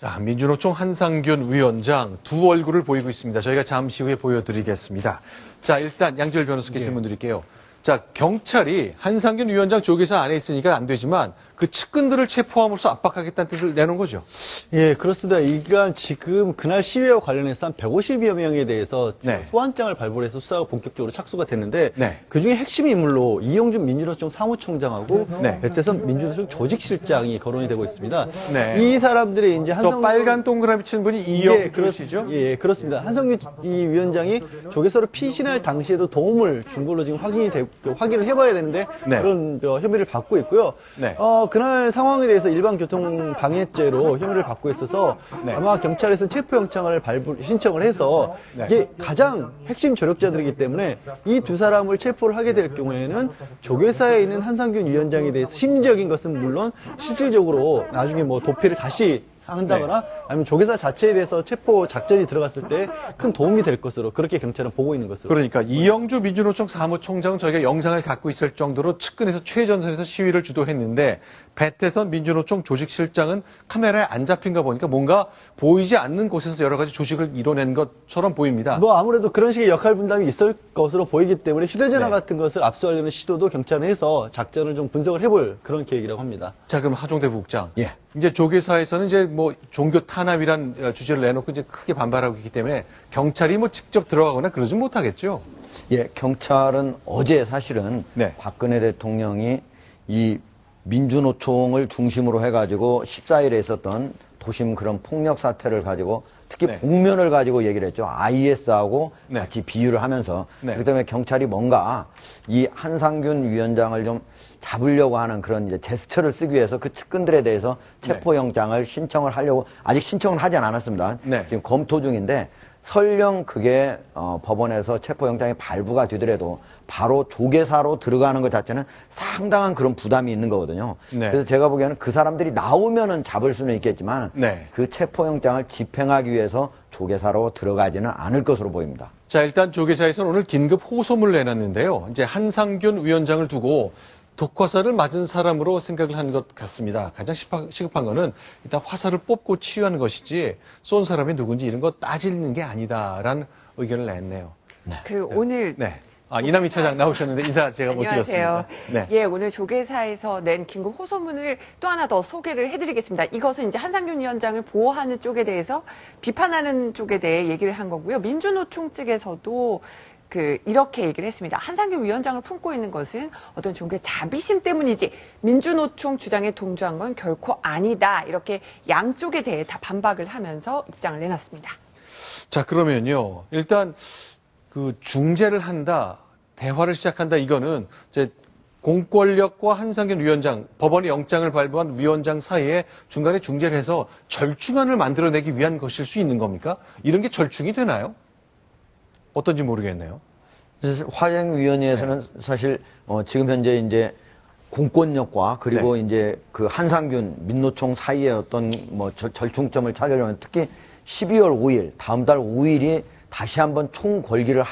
자, 민주노총 한상균 위원장 두 얼굴을 보이고 있습니다. 저희가 잠시 후에 보여드리겠습니다. 자, 일단 양지열 변호사께 질문 드릴게요. 자, 경찰이 한상균 위원장 조계사 안에 있으니까 안 되지만 그 측근들을 체포함으로써 압박하겠다는 뜻을 내놓은 거죠. 예, 그렇습니다. 이건 지금 그날 시위와 관련해서 한 150여 명에 대해서 소환장을 발부해서 수사가 본격적으로 착수가 됐는데 그중에 핵심 인물로 이영준 민주노총 사무총장하고 배태선 민주노총 조직실장이 거론이 되고 있습니다. 이 사람들이 이제 한성균 빨간 동그라미 친 분이 이영준 씨죠? 예, 그렇습니다. 한성균 이 위원장이 조계사로 피신할 당시에도 도움을 준 걸로 지금 확인을 해봐야 되는데 그런 혐의를 받고 있고요. 그날 상황에 대해서 일반교통 방해죄로 혐의를 받고 있어서 아마 경찰에서 체포영장을 신청을 해서 이게 가장 핵심 조력자들이기 때문에 이 두 사람을 체포를 하게 될 경우에는 조계사에 있는 한상균 위원장에 대해서 심리적인 것은 물론 실질적으로 나중에 뭐 도피를 다시 한다거나 아니면 조계사 자체에 대해서 체포 작전이 들어갔을 때 큰 도움이 될 것으로 그렇게 경찰은 보고 있는 것으로. 그러니까 이영주 민주노총 사무총장은 저희가 영상을 갖고 있을 정도로 측근에서 최전선에서 시위를 주도했는데 배태선 민주노총 조직실장은 카메라에 안 잡힌가 보니까 뭔가 보이지 않는 곳에서 여러 가지 조직을 이뤄낸 것처럼 보입니다. 뭐 아무래도 그런 식의 역할 분담이 있을 것으로 보이기 때문에 휴대전화 같은 것을 압수하려는 시도도 경찰은 해서 작전을 좀 분석을 해볼 그런 계획이라고 합니다. 자, 그럼 하종대 부국장. 이제 조계사에서는 이제 뭐 종교 탄압이란 주제를 내놓고 이제 크게 반발하고 있기 때문에 경찰이 뭐 직접 들어가거나 그러진 못하겠죠. 예, 경찰은 어제 사실은 박근혜 대통령이 이 민주노총을 중심으로 해가지고 14일에 있었던 도심 그런 폭력 사태를 가지고 특히 복면을 가지고 얘기를 했죠. IS하고 같이 비유를 하면서 그렇기 때문에 경찰이 뭔가 이 한상균 위원장을 좀 잡으려고 하는 그런 이제 제스처를 쓰기 위해서 그 측근들에 대해서 체포영장을 신청을 하려고 아직 신청을 하지 않았습니다. 지금 검토 중인데 설령 그게 법원에서 체포영장이 발부가 되더라도 바로 조계사로 들어가는 것 자체는 상당한 그런 부담이 있는 거거든요. 그래서 제가 보기에는 그 사람들이 나오면은 잡을 수는 있겠지만 그 체포영장을 집행하기 위해서 조계사로 들어가지는 않을 것으로 보입니다. 자, 일단 조계사에서는 오늘 긴급 호소문을 내놨는데요. 이제 한상균 위원장을 두고 독화살을 맞은 사람으로 생각을 한 것 같습니다. 가장 시급한 거는 일단 화살을 뽑고 치유하는 것이지 쏜 사람이 누군지 이런 거 따지는 게 아니다라는 의견을 냈네요. 오늘 이남희 차장 나오셨는데 인사 제가 못 드렸습니다. 예, 오늘 조계사에서 낸 긴급 호소문을 또 하나 더 소개를 해드리겠습니다. 이것은 이제 한상균 위원장을 보호하는 쪽에 대해서 비판하는 쪽에 대해 얘기를 한 거고요. 민주노총 측에서도 이렇게 얘기를 했습니다. 한상균 위원장을 품고 있는 것은 어떤 종교의 자비심 때문이지 민주노총 주장에 동조한 건 결코 아니다. 이렇게 양쪽에 대해 다 반박을 하면서 입장을 내놨습니다. 자, 그러면요. 일단 중재를 한다, 대화를 시작한다 이거는 이제 공권력과 한상균 위원장, 법원이 영장을 발부한 위원장 사이에 중간에 중재를 해서 절충안을 만들어내기 위한 것일 수 있는 겁니까? 이런 게 절충이 되나요? 어떤지 모르겠네요. 화행위원회에서는 사실 지금 현재 이제 공권력과 그리고 이제 그 한상균 민노총 사이의 어떤 뭐 절충점을 찾으려면 특히 12월 5일 다음 달 5일이 다시 한번 총궐기를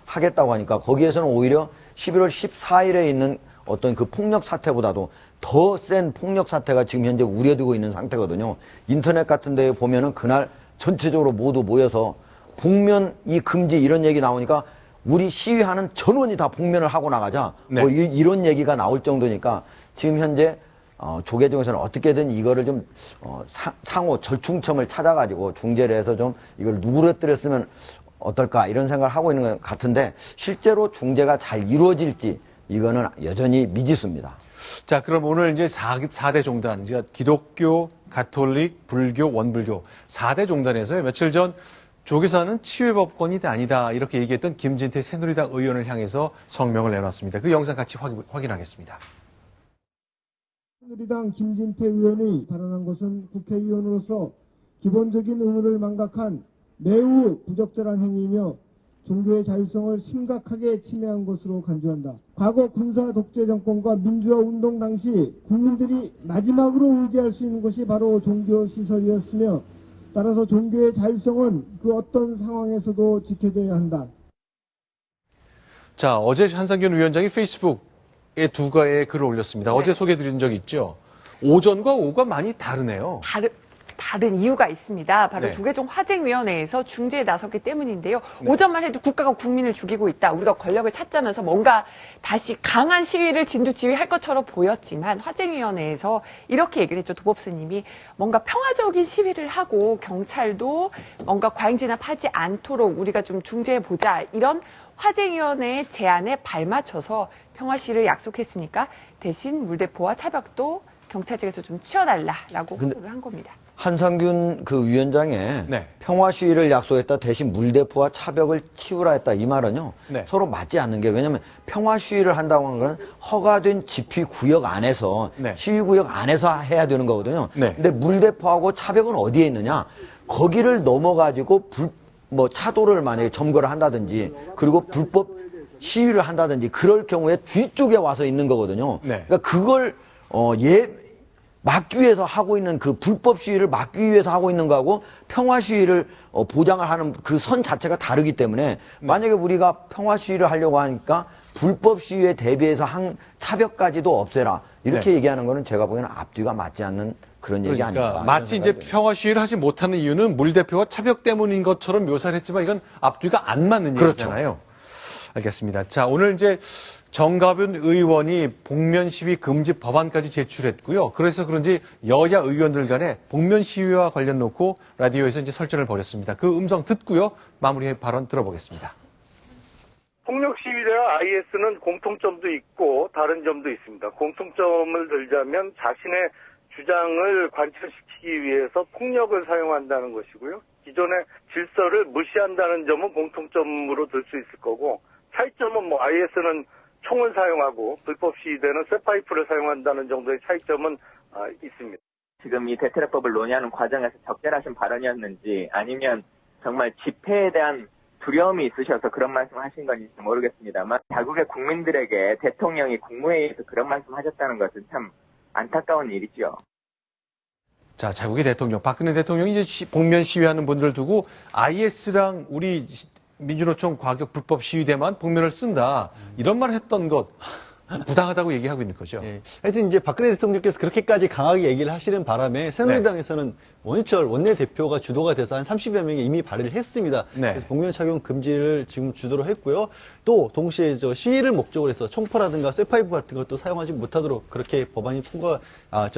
하겠다고 하니까 거기에서는 오히려 11월 14일에 있는 어떤 그 폭력 사태보다도 더 센 폭력 사태가 지금 현재 우려되고 있는 상태거든요. 인터넷 같은 데 보면은 그날 전체적으로 모두 모여서 복면 이 금지 이런 얘기 나오니까 우리 시위하는 전원이 다 복면을 하고 나가자 뭐 이런 얘기가 나올 정도니까 지금 현재 조계종에서는 어떻게든 이거를 좀 상호 절충점을 찾아가지고 중재를 해서 좀 이걸 누그러뜨렸으면 어떨까 이런 생각을 하고 있는 것 같은데 실제로 중재가 잘 이루어질지 이거는 여전히 미지수입니다. 자, 그럼 오늘 이제 4대 종단, 기독교, 가톨릭, 불교, 원불교 4대 종단에서요. 며칠 전 조계사는 치유법권이 아니다 이렇게 얘기했던 김진태 새누리당 의원을 향해서 성명을 내놨습니다. 그 영상 같이 확인하겠습니다. 새누리당 김진태 의원이 발언한 것은 국회의원으로서 기본적인 의무를 망각한 매우 부적절한 행위이며 종교의 자율성을 심각하게 침해한 것으로 간주한다. 과거 군사 독재 정권과 민주화 운동 당시 국민들이 마지막으로 의지할 수 있는 것이 바로 종교시설이었으며 따라서 종교의 자율성은 그 어떤 상황에서도 지켜져야 한다. 자, 어제 한상균 위원장이 페이스북에 두 가지의 글을 올렸습니다. 어제 소개해드린 적이 있죠. 오전과 오후가 많이 다르네요. 다른 이유가 있습니다. 바로 네. 조계종 화쟁위원회에서 중재에 나섰기 때문인데요. 오전만 해도 국가가 국민을 죽이고 있다. 우리가 권력을 찾자면서 뭔가 다시 강한 시위를 진두지휘할 것처럼 보였지만 화쟁위원회에서 이렇게 얘기를 했죠. 도법스님이 뭔가 평화적인 시위를 하고 경찰도 뭔가 과잉 진압하지 않도록 우리가 좀 중재해보자. 이런 화쟁위원회의 제안에 발맞춰서 평화 시위를 약속했으니까 대신 물대포와 차벽도 경찰 측에서 좀 치워달라라고 호소를 한 겁니다. 한상균 그 위원장의 네. 평화 시위를 약속했다 대신 물대포와 차벽을 치우라 했다 이 말은요. 네. 서로 맞지 않는 게 왜냐하면 평화 시위를 한다고 하는 건 허가된 집회 구역 안에서 네. 시위 구역 안에서 해야 되는 거거든요. 네. 근데 물대포하고 차벽은 어디에 있느냐? 거기를 넘어가지고 차도를 만약에 점거를 한다든지 그리고 불법 시위를 한다든지 그럴 경우에 뒤쪽에 와서 있는 거거든요. 네. 그러니까 그걸 막기 위해서 하고 있는 그 불법 시위를 막기 위해서 하고 있는 거하고 평화 시위를 보장을 하는 그 선 자체가 다르기 때문에 만약에 우리가 평화 시위를 하려고 하니까 불법 시위에 대비해서 한 차벽까지도 없애라 이렇게 네. 얘기하는 거는 제가 보기에는 앞뒤가 맞지 않는 그런 얘기 그러니까 아닌가. 마치 이제 평화 시위를 하지 못하는 이유는 물대포와 차벽 때문인 것처럼 묘사를 했지만 이건 앞뒤가 안 맞는 그렇죠. 얘기잖아요. 알겠습니다. 자, 오늘 이제 정가변 의원이 복면 시위 금지 법안까지 제출했고요. 그래서 그런지 여야 의원들 간에 복면 시위와 관련 놓고 라디오에서 이제 설전을 벌였습니다. 그 음성 듣고요. 마무리 발언 들어보겠습니다. 폭력 시위대와 IS는 공통점도 있고 다른 점도 있습니다. 공통점을 들자면 자신의 주장을 관철시키기 위해서 폭력을 사용한다는 것이고요. 기존의 질서를 무시한다는 점은 공통점으로 들 수 있을 거고, 차이점은 IS는 총을 사용하고 불법 시위대는 쇠파이프를 사용한다는 정도의 차이점은 있습니다. 지금 이 대테러법을 논의하는 과정에서 적절하신 발언이었는지 아니면 정말 집회에 대한 두려움이 있으셔서 그런 말씀하신 건지 모르겠습니다만 자국의 국민들에게 대통령이 국무회의에서 그런 말씀하셨다는 것은 참 안타까운 일이죠. 자, 자국의 대통령, 박근혜 대통령이 이제 복면 시위하는 분들 두고 IS랑 우리 민주노총 과격 불법 시위대만 복면을 쓴다. 이런 말을 했던 것 부당하다고 얘기하고 있는 거죠. 예. 하여튼 이제 박근혜 대통령께서 그렇게까지 강하게 얘기를 하시는 바람에 새누리당에서는 원희철 원내대표가 주도가 돼서 한 30여 명이 이미 발의를 했습니다. 네. 그래서 복면 착용 금지를 지금 주도로 했고요. 또 동시에 시위를 목적으로 해서 총포라든가 쇠파이프 같은 것도 사용하지 못하도록 그렇게 법안이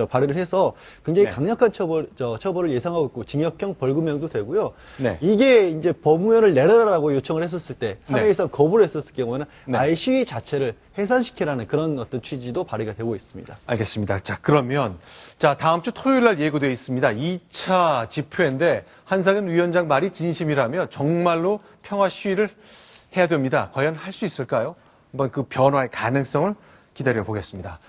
발의를 해서 굉장히 네. 강력한 처벌을 예상하고 있고 징역형 벌금형도 되고요. 네. 이게 이제 법무위원을 내려라라고 요청을 했었을 때 사회에서 거부를 했었을 경우에는 네. 아예 시위 자체를 해산시키라는 그런 어떤 취지도 발의가 되고 있습니다. 알겠습니다. 자, 그러면 다음 주 토요일 날 예고되어 있습니다. 2차 집회인데 한상현 위원장 말이 진심이라면 정말로 평화 시위를 해야 됩니다. 과연 할 수 있을까요? 한번 그 변화의 가능성을 기다려 보겠습니다.